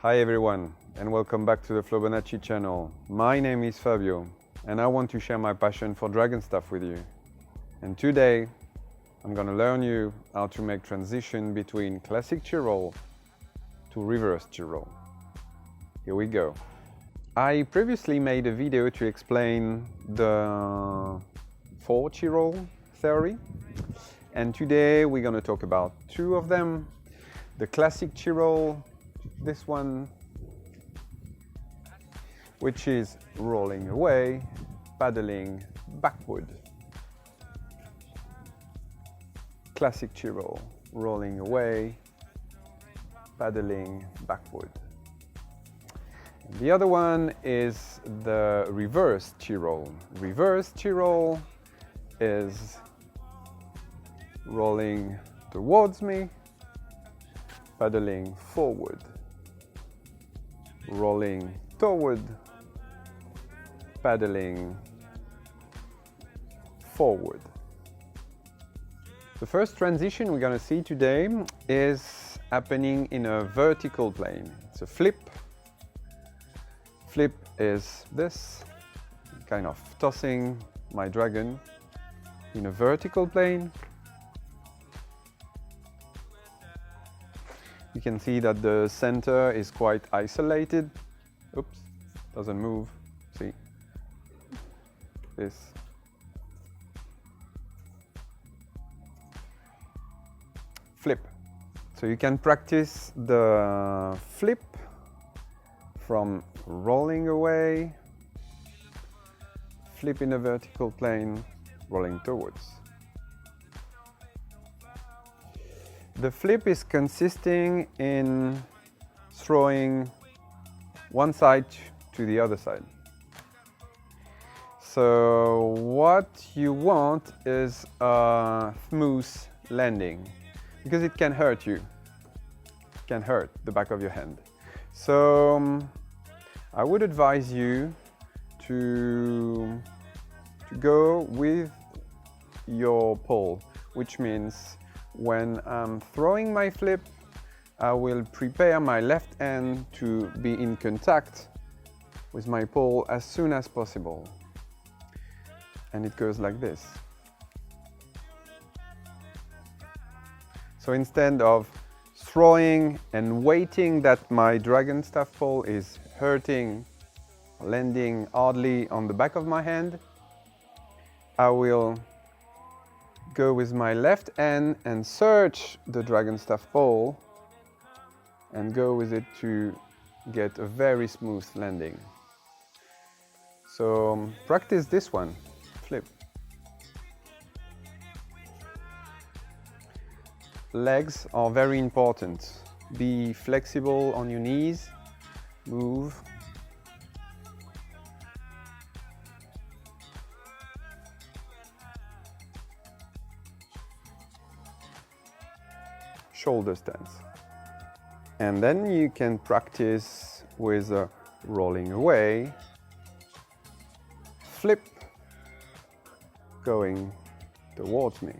Hi everyone, and welcome back to the Flowbonacci channel. My name is Fabio, and I want to share my passion for dragon stuff with you. And today, I'm gonna learn you how to make transition between classic Chi-roll to reverse Chi-roll. Here we go. I previously made a video to explain the 4 Chi-roll theory, and today we're gonna talk about 2 of them. The classic Chi-roll, this one, which is rolling away, paddling backward. Classic Chi-roll, rolling away, paddling backward. And the other one is the reverse Chi-roll. Reverse Chi-roll is rolling towards me, paddling forward, rolling toward, paddling forward. The first transition we're going to see today is happening in a vertical plane. It's a flip. Flip is this, kind of tossing my dragon in a vertical plane. You can see that the center is quite isolated. Oops, doesn't move. See? This. Flip. So you can practice the flip from rolling away, flip in a vertical plane, rolling towards. The flip is consisting in throwing one side to the other side. So what you want is a smooth landing, because it can hurt you. It can hurt the back of your hand. So I would advise you to go with your pole, which means when I'm throwing my flip, I will prepare my left hand to be in contact with my pole as soon as possible. And it goes like this. So instead of throwing and waiting that my dragon staff pole is hurting, landing hardly on the back of my hand, I will go with my left hand and search the dragon staff pole and go with it to get a very smooth landing. So practice this one, flip. Legs are very important. Be flexible on your knees, move. Shoulder stance. And then you can practice with a rolling away, flip, going towards me,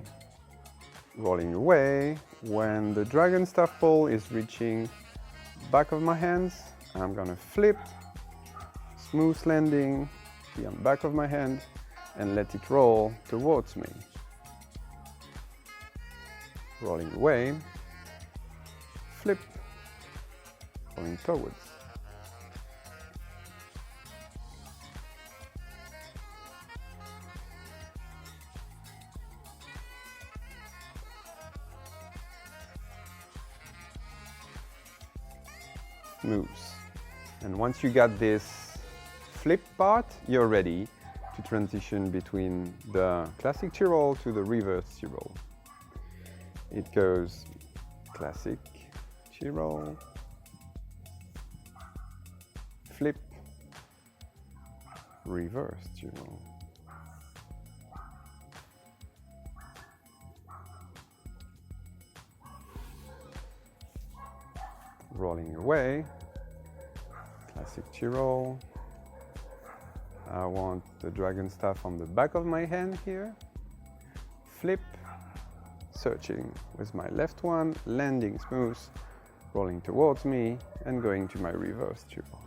rolling away. When the dragon staff pole is reaching back of my hands, I'm gonna flip, smooth landing, be on back of my hand, and let it roll towards me. Rolling away, flip, going towards. Moves. And once you got this flip part, you're ready to transition between the classic Chi-roll to the reverse Chi-roll. It goes classic Chi-roll, flip, reverse Chi-roll. Rolling away, classic Chi-roll. I want the dragon staff on the back of my hand here. Flip, searching with my left one, landing smooth, rolling towards me and going to my reverse triple.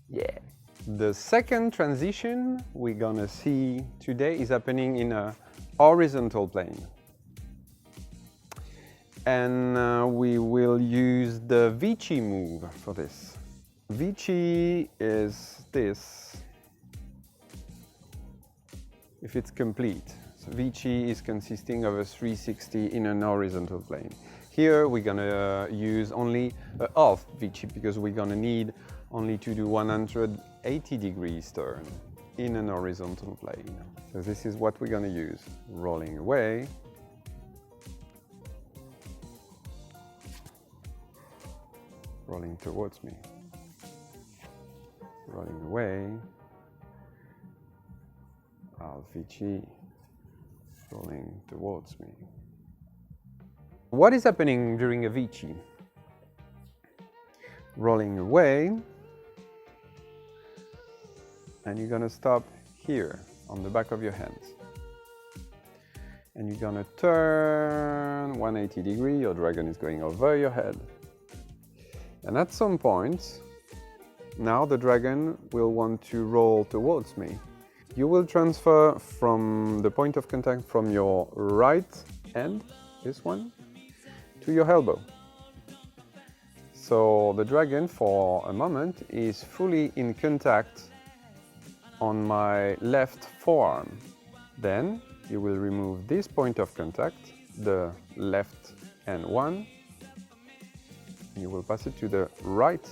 Yeah. The second transition we're gonna see today is happening in a horizontal plane. And we will use the Vici move for this. Vici is this, if it's complete. So Vici is consisting of a 360 in an horizontal plane. Here we're gonna use only a half Vici because we're gonna need only to do 180 degrees turn in an horizontal plane. So this is what we're gonna use. Rolling away. Rolling towards me. Rolling away. Alphie, rolling towards me. What is happening during a Vici? Rolling away. And you're gonna stop here on the back of your hands. And you're gonna turn 180 degrees, your dragon is going over your head. And at some point, now the dragon will want to roll towards me. You will transfer from the point of contact from your right hand, this one, to your elbow. So the dragon for a moment is fully in contact on my left forearm. Then you will remove this point of contact, the left hand one, and you will pass it to the right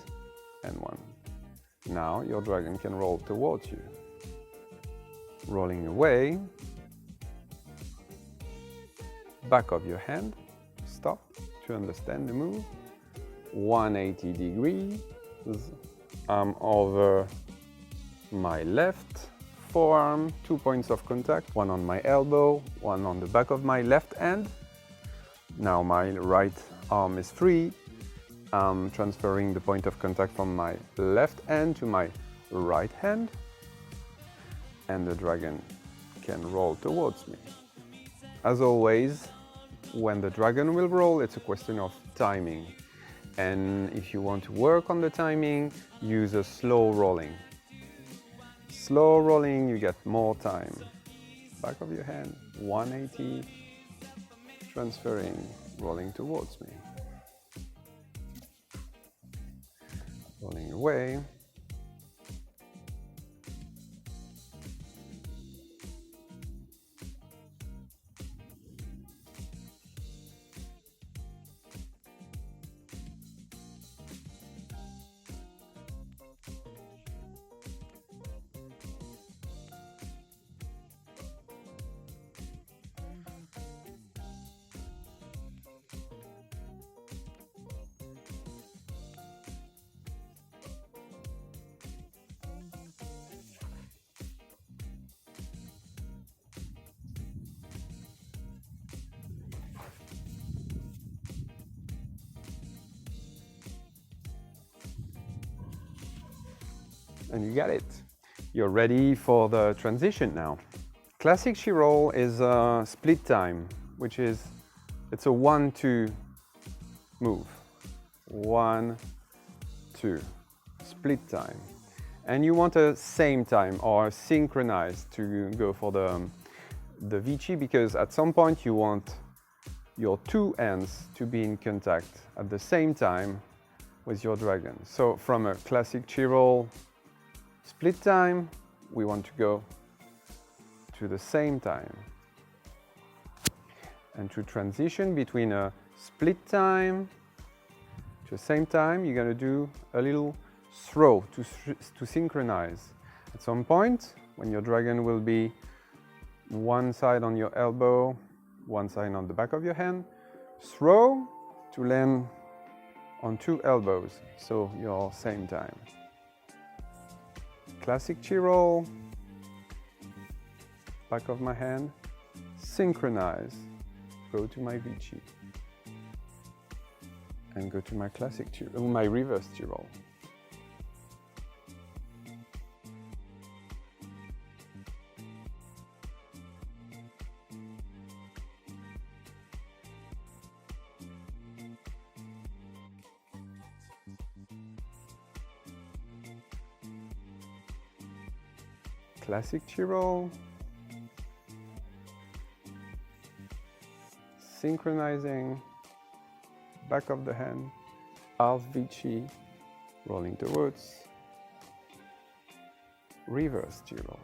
hand one. Now your dragon can roll towards you. Rolling away, back of your hand, stop to understand the move. 180 degrees, arm over my left forearm, 2 points of contact, one on my elbow, one on the back of my left hand. Now my right arm is free. I'm transferring the point of contact from my left hand to my right hand, and the dragon can roll towards me. As always, when the dragon will roll, it's a question of timing. And if you want to work on the timing, use a slow rolling. Slow rolling, you get more time. Back of your hand, 180, transferring, rolling towards me. Rolling away. And you got it. You're ready for the transition now. Classic She-roll is a split time, which is, it's a 1-2 move. 1, 2, split time. And you want a same time or synchronized to go for the Vici, because at some point you want your two ends to be in contact at the same time with your dragon. So from a classic Chi-roll split time, we want to go to the same time. And to transition between a split time to the same time, you're going to do a little throw to synchronize. At some point, when your dragon will be one side on your elbow, one side on the back of your hand, throw to land on two elbows, so your same time. Classic Chi-roll, back of my hand, synchronize, go to my Vici, and go to my classic Chi-roll, my reverse Chi-roll. Classic Chi-roll, synchronizing, back of the hand, half Vici, rolling towards, reverse Chi-roll.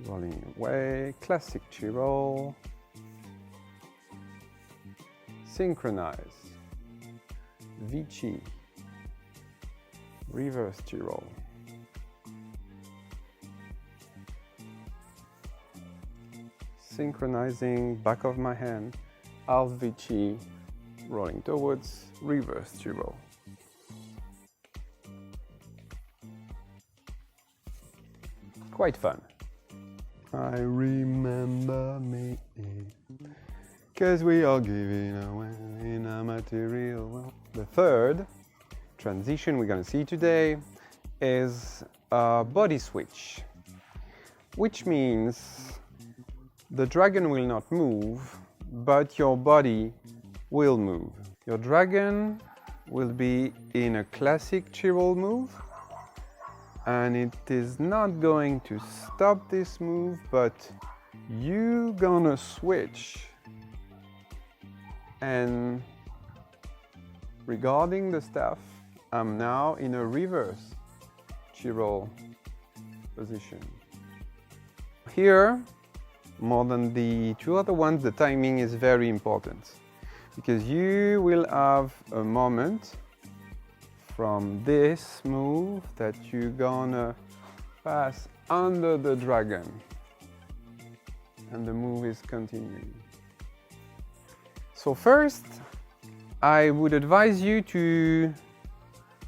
Rolling away, classic Chi-roll, synchronize, Vici, reverse Chi-roll, synchronizing, back of my hand, half Vici, rolling towards, reverse Chi-roll. Quite fun. I remember me, 'cause we are giving away in a material world. The third transition we're going to see today is a body switch, which means the dragon will not move, but your body will move. Your dragon will be in a classic Chi-roll move, and it is not going to stop this move, but you're gonna switch. And regarding the staff, I'm now in a reverse Chi-roll position. Here, more than the two other ones, the timing is very important, because you will have a moment from this move that you're gonna pass under the dragon, and the move is continuing. So first, I would advise you to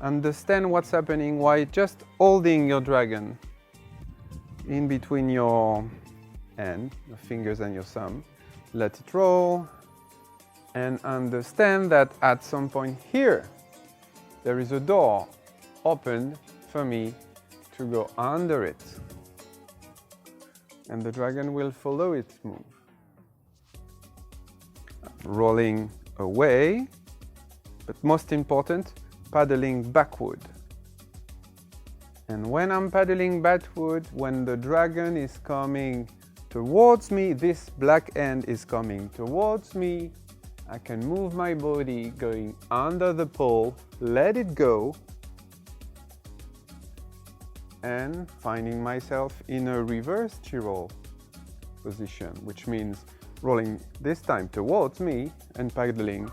understand what's happening while just holding your dragon in between your hand, your fingers and your thumb. Let it roll, and understand that at some point here, there is a door opened for me to go under it, and the dragon will follow its move. Rolling away, but most important, paddling backward. And when I'm paddling backward, when the dragon is coming towards me, this black end is coming towards me, I can move my body going under the pole, let it go, and finding myself in a reverse Chi-roll position, which means rolling this time towards me and paddling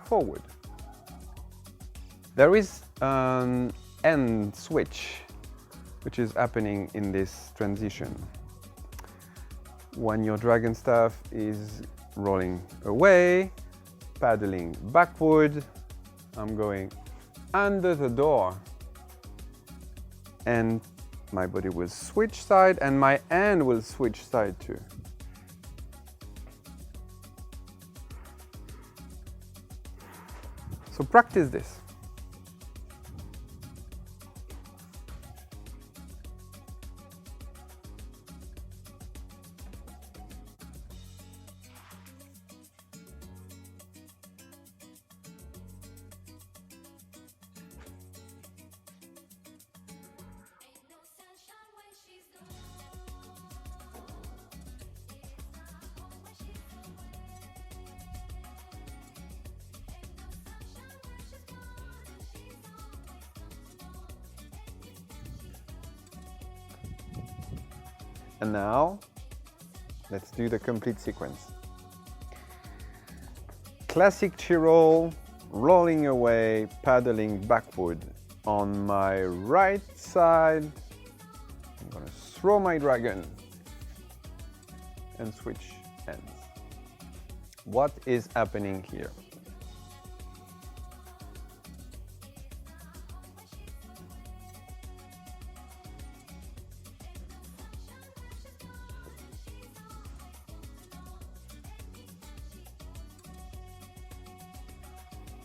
forward. There is an end switch which is happening in this transition. When your dragon staff is rolling away, paddling backward, I'm going under the door and my body will switch side and my hand will switch side too. So practice this. And now, let's do the complete sequence. Classic chi-roll, rolling away, paddling backward. On my right side, I'm gonna throw my dragon and switch ends. What is happening here?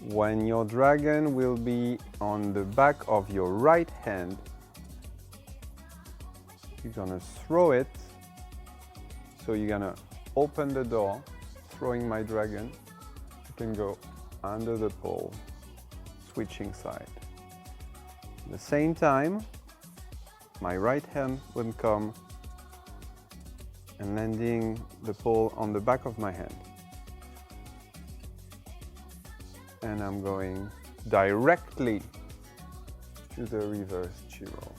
When your dragon will be on the back of your right hand, you're gonna throw it. So you're gonna open the door, throwing my dragon. You can go under the pole, switching side. At the same time, my right hand will come and landing the pole on the back of my hand. And I'm going directly to the reverse chi-roll.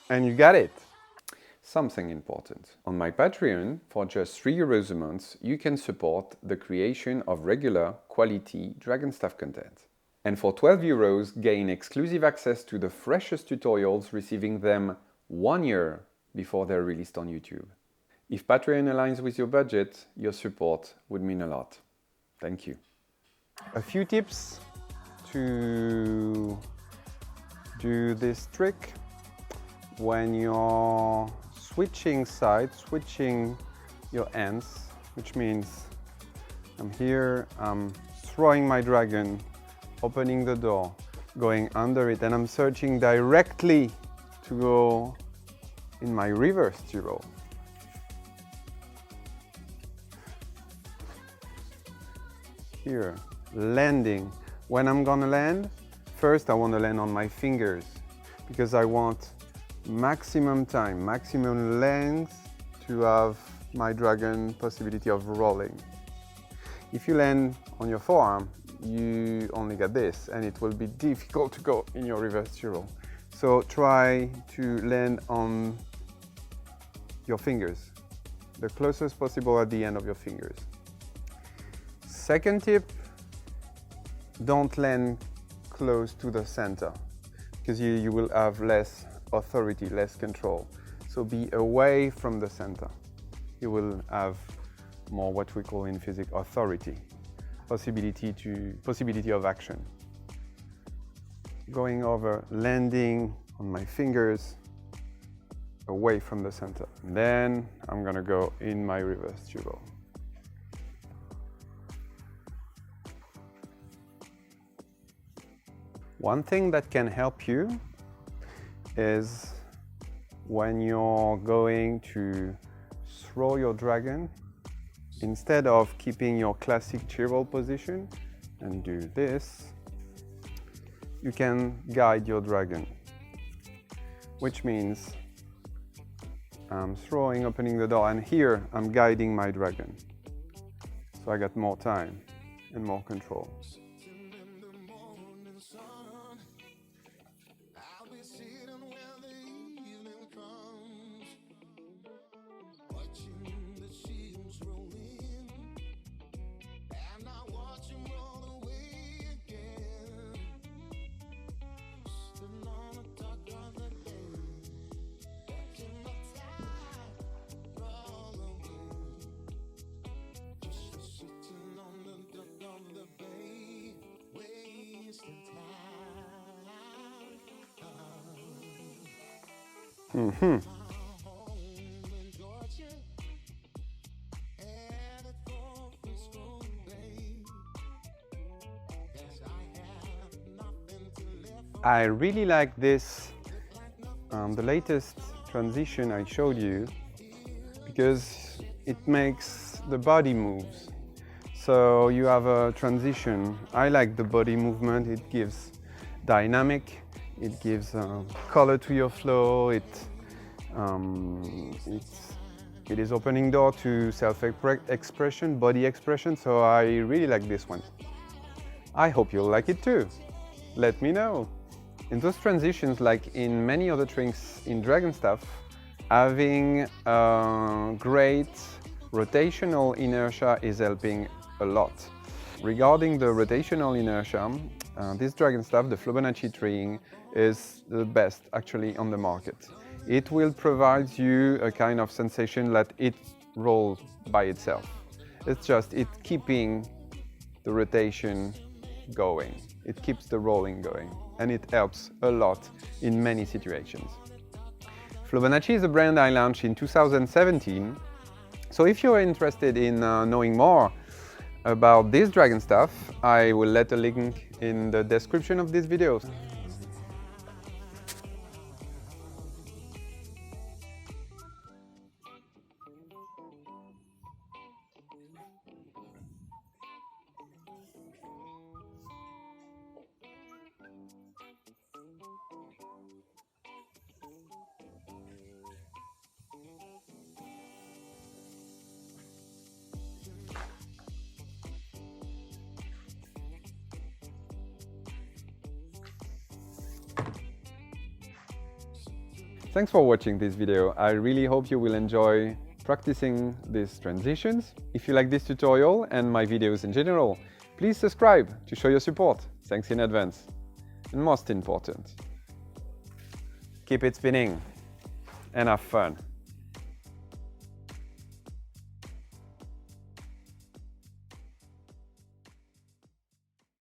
And you got it! Something important. On my Patreon, for just €3 a month, you can support the creation of regular, quality Dragon Stuff content. And for €12, gain exclusive access to the freshest tutorials, receiving them 1 year before they're released on YouTube. If Patreon aligns with your budget, your support would mean a lot. Thank you. A few tips to do this trick. When you're switching sides, switching your ends, which means I'm here, I'm throwing my dragon, opening the door, going under it, and I'm searching directly to go in my reverse chi-roll. Here, landing. When I'm gonna land, first I want to land on my fingers because I want maximum time, maximum length to have my dragon possibility of rolling. If you land on your forearm, you only get this and it will be difficult to go in your reverse chi-roll. So try to land on your fingers, the closest possible at the end of your fingers. Second tip, don't land close to the center because you will have less authority, less control. So be away from the center. You will have more what we call in physics authority, possibility of action. Going over, landing on my fingers away from the center. And then I'm gonna go in my reverse tubal. One thing that can help you is when you're going to throw your dragon, instead of keeping your classic tubal position and do this, you can guide your dragon, which means I'm throwing, opening the door, and here I'm guiding my dragon. So I got more time and more control. I really like this, the latest transition I showed you, because it makes the body moves. So you have a transition. I like the body movement. It gives dynamic, it gives color to your flow, it is opening door to self-expression, body expression, so I really like this one. I hope you'll like it too. Let me know. In those transitions, like in many other tricks in Dragonstaff, having great rotational inertia is helping a lot. Regarding the rotational inertia, this Dragonstaff, the Flowbonacci T-shirts, is the best actually on the market. It will provide you a kind of sensation that it rolls by itself. It's just keeping the rotation going. It keeps the rolling going, and it helps a lot in many situations. Flowbonacci is a brand I launched in 2017. So if you're interested in knowing more about this Dragonstaff, I will let a link in the description of this video. Thanks for watching this video. I really hope you will enjoy practicing these transitions. If you like this tutorial and my videos in general, please subscribe to show your support. Thanks in advance. And most important, keep it spinning and have fun.